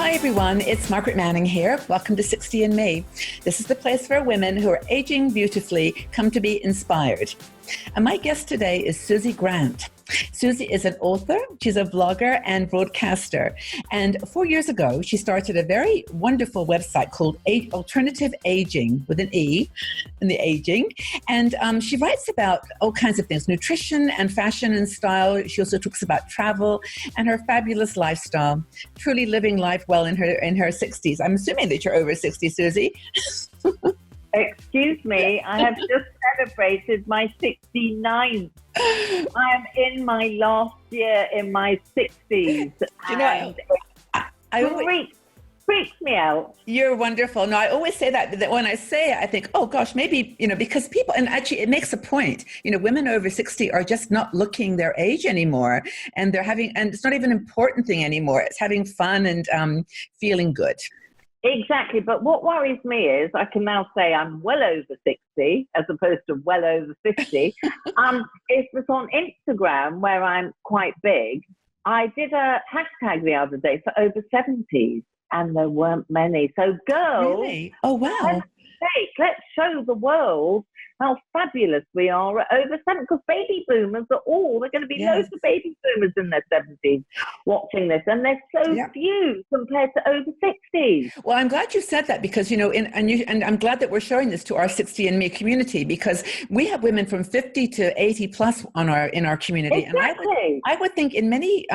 Hi everyone, it's Margaret Manning here. Welcome to 60 and Me. This is the place where women who are aging beautifully come to be inspired. And my guest today is Suzi Grant. Suzi is an author, she's a vlogger and broadcaster. And 4 years ago, she started a very wonderful website called Alternative Aging, with an E in the aging. And she writes about all kinds of things, nutrition and fashion and style. She also talks about travel and her fabulous lifestyle, truly living life well in her 60s. I'm assuming that you're over 60, Suzi. Excuse me, I have just celebrated my 69th. I am in my last year in my 60s. You know, it freaks me out. You're wonderful. No, I always say that when I say it, I think, oh gosh, maybe, because people, and actually it makes a point, women over 60 are just not looking their age anymore, and and it's not even an important thing anymore. It's having fun and feeling good. Exactly. But what worries me is I can now say I'm well over 60 as opposed to well over 50. It was on Instagram where I'm quite big. I did a hashtag the other day for over 70s and there weren't many. So girls, really? Oh, wow. Let's show the world how fabulous we are at over 70, because baby boomers are they're going to be loads of baby boomers in their 70s watching this, and there's so few compared to over 60s. Well, I'm glad you said that, because, and I'm glad that we're showing this to our 60 and Me community, because we have women from 50 to 80 plus in our community. Exactly. And I would think in many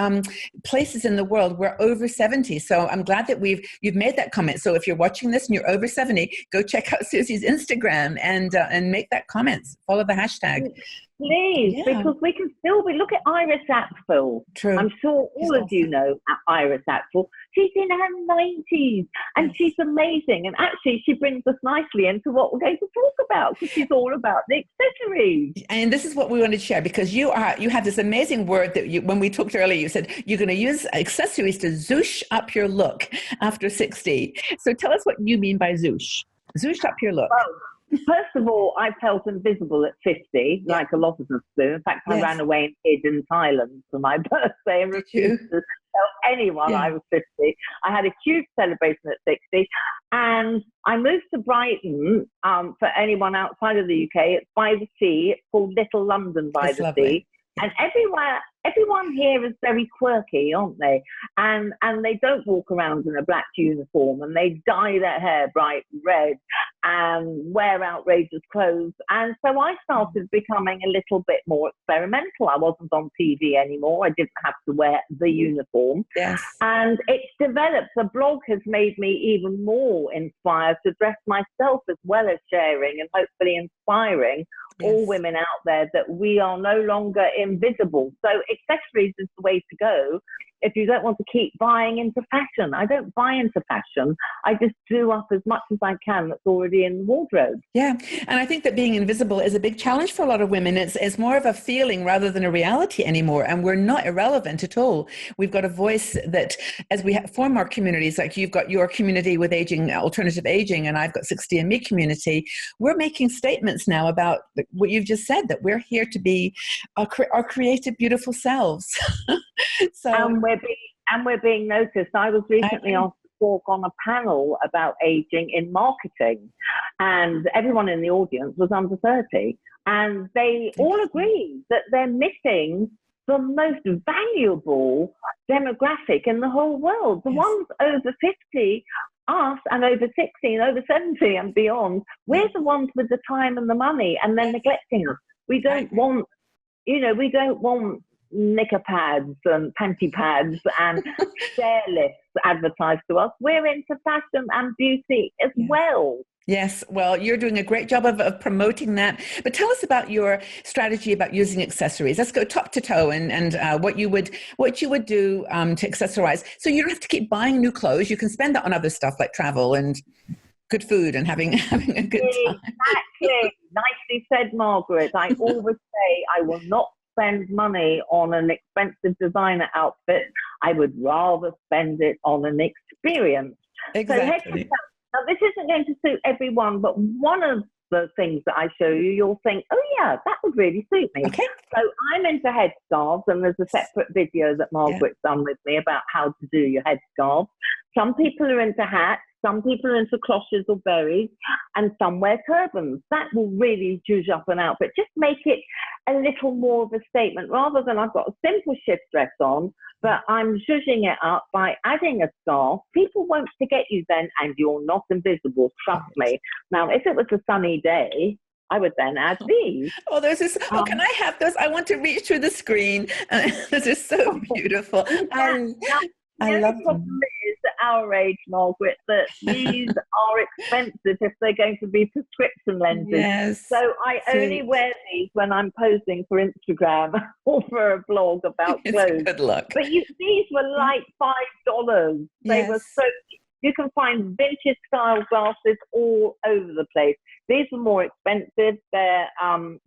places in the world, we're over 70. So I'm glad that you've made that comment. So if you're watching this and you're over 70, go check out Suzi's Instagram and make that comments. Follow the hashtag. Please, because we can still look at Iris Apfel. True. I'm sure all of you know Iris Apfel. She's in her 90s and she's amazing. And actually, she brings us nicely into what we're going to talk about, because she's all about the accessories. And this is what we wanted to share, because you have this amazing word that when we talked earlier, you said you're going to use accessories to zhoosh up your look after 60. So tell us what you mean by zhoosh. Zhoosh up your look. Well, first of all, I felt invisible at 50, like a lot of us do. In fact, I ran away and hid in Thailand for my birthday and refused to tell anyone I was 50. I had a huge celebration at 60, and I moved to Brighton. For anyone outside of the UK, it's by the sea. It's called Little London by the Sea. And everyone here is very quirky, aren't they? And they don't walk around in a black uniform, and they dye their hair bright red and wear outrageous clothes. And so I started becoming a little bit more experimental. I wasn't on TV anymore. I didn't have to wear the uniform. Yes. And it's developed. The blog has made me even more inspired to dress myself, as well as sharing and hopefully inspiring all women out there that we are no longer invisible. So accessories is the way to go if you don't want to keep buying into fashion. I don't buy into fashion. I just do up as much as I can that's already in the wardrobe. Yeah. And I think that being invisible is a big challenge for a lot of women. It's more of a feeling rather than a reality anymore. And we're not irrelevant at all. We've got a voice that, as we form our communities, like you've got your community with alternative aging, and I've got 60 and Me community, we're making statements now about what you've just said, that we're here to be our creative, beautiful selves. And we're being noticed. I was recently asked to talk on a panel about aging in marketing, and everyone in the audience was under 30, and they all agree that they're missing the most valuable demographic in the whole world. The ones over 50, us, and over 60 and over 70 and beyond, we're the ones with the time and the money, and they're neglecting us. We don't want knicker pads and panty pads and stair lifts advertised to us. We're into fashion and beauty as well. Yes, well, you're doing a great job of promoting that. But tell us about your strategy about using accessories. Let's go top to toe and what you would do to accessorize. So you don't have to keep buying new clothes. You can spend that on other stuff like travel and good food and having a good time. Exactly. Nicely said, Margaret. I always say I will not spend money on an expensive designer outfit. I would rather spend it on an experience. Exactly. So now, this isn't going to suit everyone, but one of the things that I show you, you'll think, oh yeah, that would really suit me. Okay. So I'm into headscarves, and there's a separate video that Margaret's done with me about how to do your headscarves. Some people are into hats, some people are into cloches or berries, and some wear turbans. That will really zhuzh up an outfit. Just make it a little more of a statement, rather than I've got a simple shift dress on, but I'm zhuzhing it up by adding a scarf. People won't forget you then, and you're not invisible, trust me. Now, if it was a sunny day, I would then add these. Oh, those are can I have those? I want to reach through the screen. Those are so beautiful. I love them. Is at our age, Margaret, that these are expensive if they're going to be prescription lenses. Yes. So I only wear these when I'm posing for Instagram or for a blog about clothes. Good luck. But these were like $5. They were so cheap. You can find vintage style glasses all over the place. These were more expensive. They're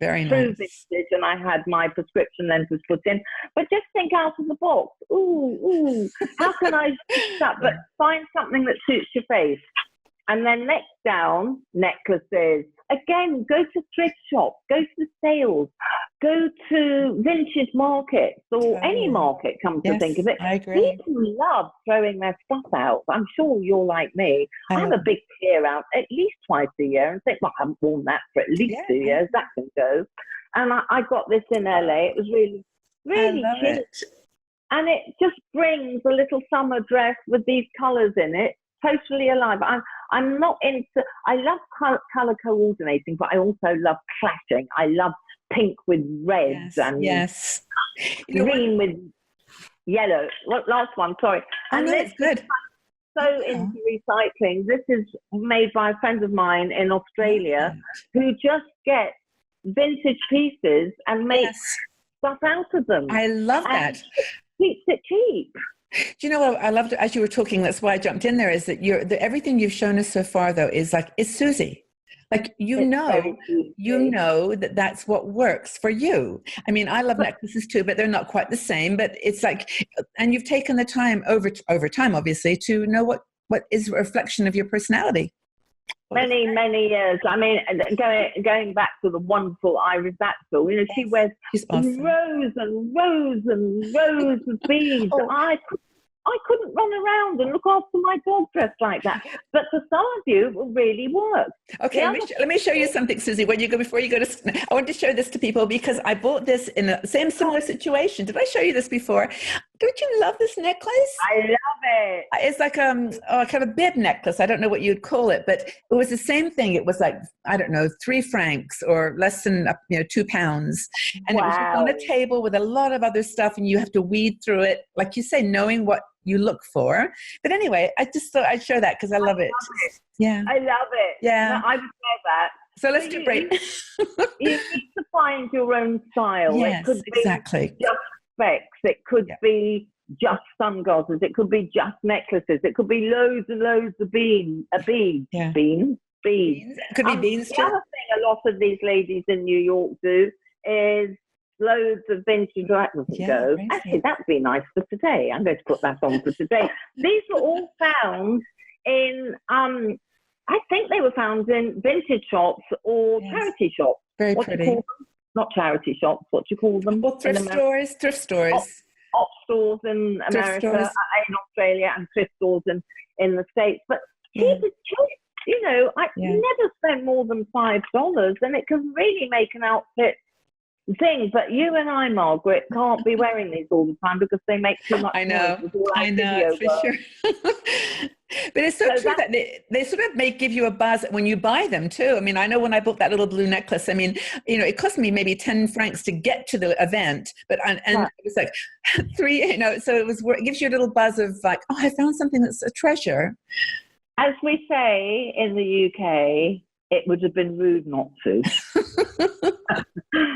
very true nice. vintage, and I had my prescription lenses put in. But just think out of the box. Ooh, how can I fix that? But find something that suits your face. And then next down, necklaces. Again, go to thrift shops, go to sales, go to vintage markets or any market, come to think of it. I agree. People love throwing their stuff out. I'm sure you're like me. I have a big clear out at least twice a year and think, well, I haven't worn that for at least 2 years. That can go. And I got this in LA. It was really, really cute. And it just brings a little summer dress with these colours in it, totally alive. I'm not into, I love colour coordinating, but I also love clashing. I love pink with reds and green with yellow. Last one, sorry. And it's good. So into recycling. This is made by a friend of mine in Australia who just gets vintage pieces and makes stuff out of them. I love that. Keeps it cheap. Do you know what I loved as you were talking? That's why I jumped in there. Is that everything you've shown us so far, though, is like it's Suzi. Like you know that that's what works for you. I mean, I love necklaces too, but they're not quite the same. But it's like, and you've taken the time over time, obviously, to know what is a reflection of your personality. Many years. I mean, going back to the wonderful Iris Axel, you know, she wears awesome. rows and rows and rows of beads. I couldn't run around and look after my dog dressed like that. But for some of you, it will really work. Okay, let me show you something, Suzi. Before you go to, I want to show this to people because I bought this in a similar situation. Did I show you this before? Don't you love this necklace? I love it. It's like kind of a bib necklace. I don't know what you'd call it, but it was the same thing. It was like, I don't know, 3 francs or less than £2, and it was on a table with a lot of other stuff, and you have to weed through it, like you say, knowing what you look for. But anyway, I just thought I'd show that because I love it. Yeah, I love it. Yeah, no, I would wear that. So let's do break. You need to find your own style. Yes, it could be exactly. Just specs. It could be just sunglasses. It could be just necklaces. It could be loads and loads of beads. Beans. It could be beans too. The other thing a lot of these ladies in New York do is loads of vintage go. Actually, that'd be nice for today. I'm going to put that on for today. These were all found in, I think they were found in vintage shops or charity shops. Very what pretty. Do you call them? Not charity shops. What do you call them? Well, thrift stores. Op stores in America, in Australia, and thrift stores in the States. But keep it cheap. You know, I never spend more than $5, and it can really make an outfit thing. But you and I, Margaret, can't be wearing these all the time because they make too much noise. I know, for sure. But it's so true that they sort of give you a buzz when you buy them too. I mean, I know when I bought that little blue necklace, I mean, you know, it cost me maybe 10 francs to get to the event, but and it was like 3, you know, so it gives you a little buzz of like, oh, I found something that's a treasure. As we say in the UK, it would have been rude not to.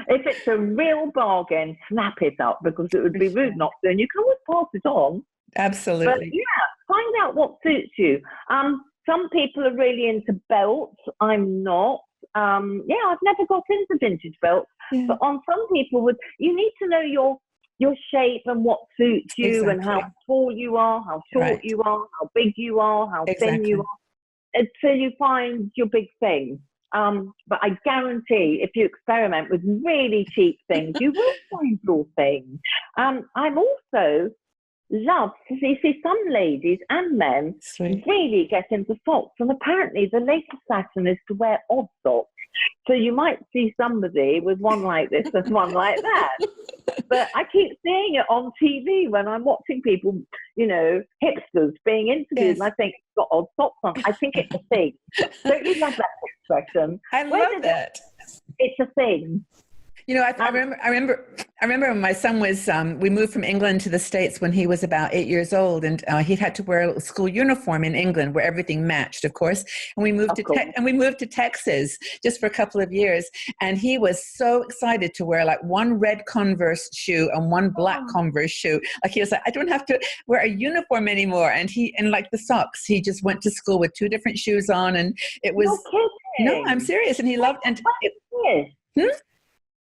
If it's a real bargain, snap it up because it would be rude not to, and you can always pass it on. Absolutely. But find out what suits you. Some people are really into belts. I'm not. I've never got into vintage belts. Yeah. But on some people you need to know your shape and what suits you and how tall you are, how short you are, how big you are, how thin you are, until you find your big thing. But I guarantee if you experiment with really cheap things, you will find your thing. I'm also love to see some ladies and men Sweet. really get into socks. And apparently the latest fashion is to wear odd socks. So you might see somebody with one like this and one like that. But I keep seeing it on TV when I'm watching people, you know, hipsters being interviewed. Yes. And I think it's got odd socks on. I think it's a thing. Don't you love that expression? I love that. It's a thing. You know, I remember when my son was, we moved from England to the States when he was about 8 years old, and he had to wear a little school uniform in England where everything matched, of course. And we moved to Texas just for a couple of years, and he was so excited to wear like one red Converse shoe and one black Converse shoe. Like he was like, I don't have to wear a uniform anymore. And like the socks, he just went to school with two different shoes on, and it was no, I'm serious, and he loved and.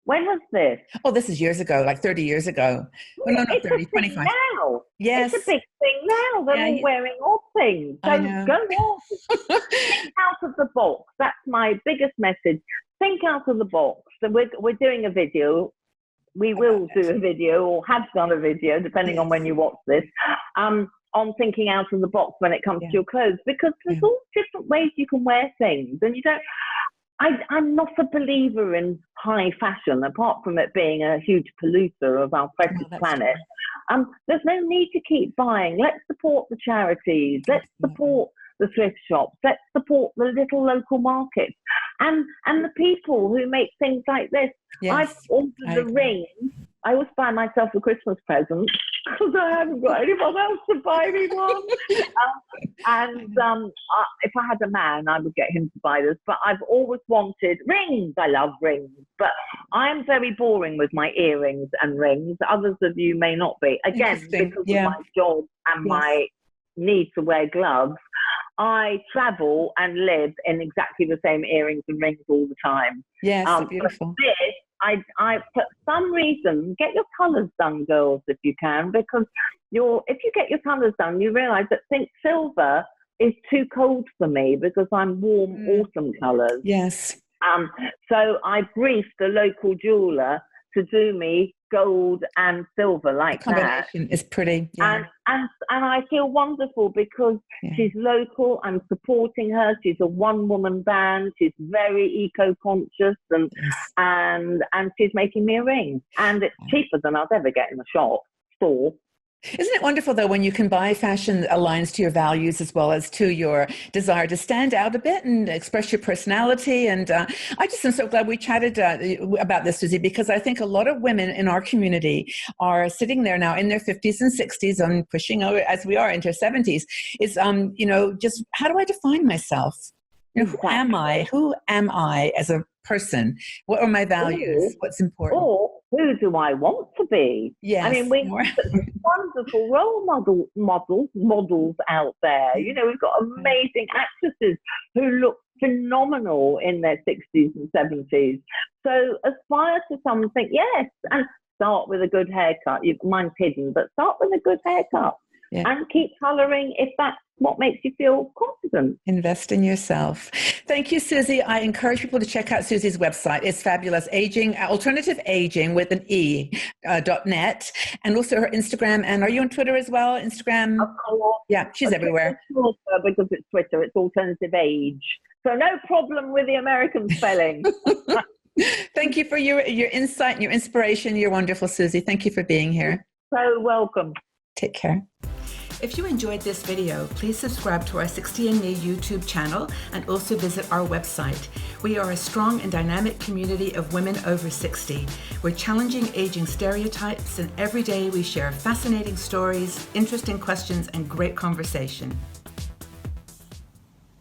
When was this? Oh, this is years ago, like 30 years ago. Well, no, not 30, 25. Now. Yes. It's a big thing now. They're all wearing all things. So go on. Think out of the box. That's my biggest message. Think out of the box. So we're doing a video. We will do a video or have done a video, depending on when you watch this, on thinking out of the box when it comes to your clothes, because there's all different ways you can wear things. And you don't... I'm not a believer in high fashion, apart from it being a huge polluter of our precious planet. There's no need to keep buying. Let's support the charities. Let's support the thrift shops. Let's support the little local markets and the people who make things like this. I've ordered a ring. I always buy myself a Christmas present because I haven't got anyone else to buy me one. If I had a man, I would get him to buy this. But I've always wanted rings. I love rings. But I'm very boring with my earrings and rings. Others of you may not be. Again, because of my job and my need to wear gloves, I travel and live in exactly the same earrings and rings all the time. Yes, beautiful. But this, I for some reason, get your colours done, girls, if you can, because if you get your colours done, you realise that silver is too cold for me because I'm warm autumn colours. Yes. So I briefed a local jeweller to do me gold and silver like that. The combination is pretty. Yeah. And I feel wonderful because she's local. I'm supporting her. She's a one-woman band. She's very eco-conscious and she's making me a ring. And it's cheaper than I'll ever get in a store. Isn't it wonderful, though, when you can buy fashion that aligns to your values as well as to your desire to stand out a bit and express your personality? And I just am so glad we chatted about this, Suzi, because I think a lot of women in our community are sitting there now in their 50s and 60s and pushing over, as we are, into 70s, is, just how do I define myself? Who am I? Who am I as a person? What are my values? What's important? Or who do I want to be? Yes. I mean, we've got wonderful role models out there. You know, we've got amazing actresses who look phenomenal in their 60s and 70s. So aspire to something, yes, and start with a good haircut. Mine's hidden, but start with a good haircut. And keep colouring if that's what makes you feel confident. Invest in yourself. Thank you, Suzi. I encourage people to check out Suzi's website. It's fabulous. Alternative Aging with an .net, and also her Instagram. And are you on Twitter as well? Instagram? Of course. Yeah, she's everywhere. Because it's Twitter, it's Alternative Age. So no problem with the American spelling. Thank you for your insight and your inspiration. You're wonderful, Suzi. Thank you for being here. So welcome. Take care. If you enjoyed this video, please subscribe to our 60andMe YouTube channel and also visit our website. We are a strong and dynamic community of women over 60. We're challenging aging stereotypes, and every day we share fascinating stories, interesting questions, and great conversation.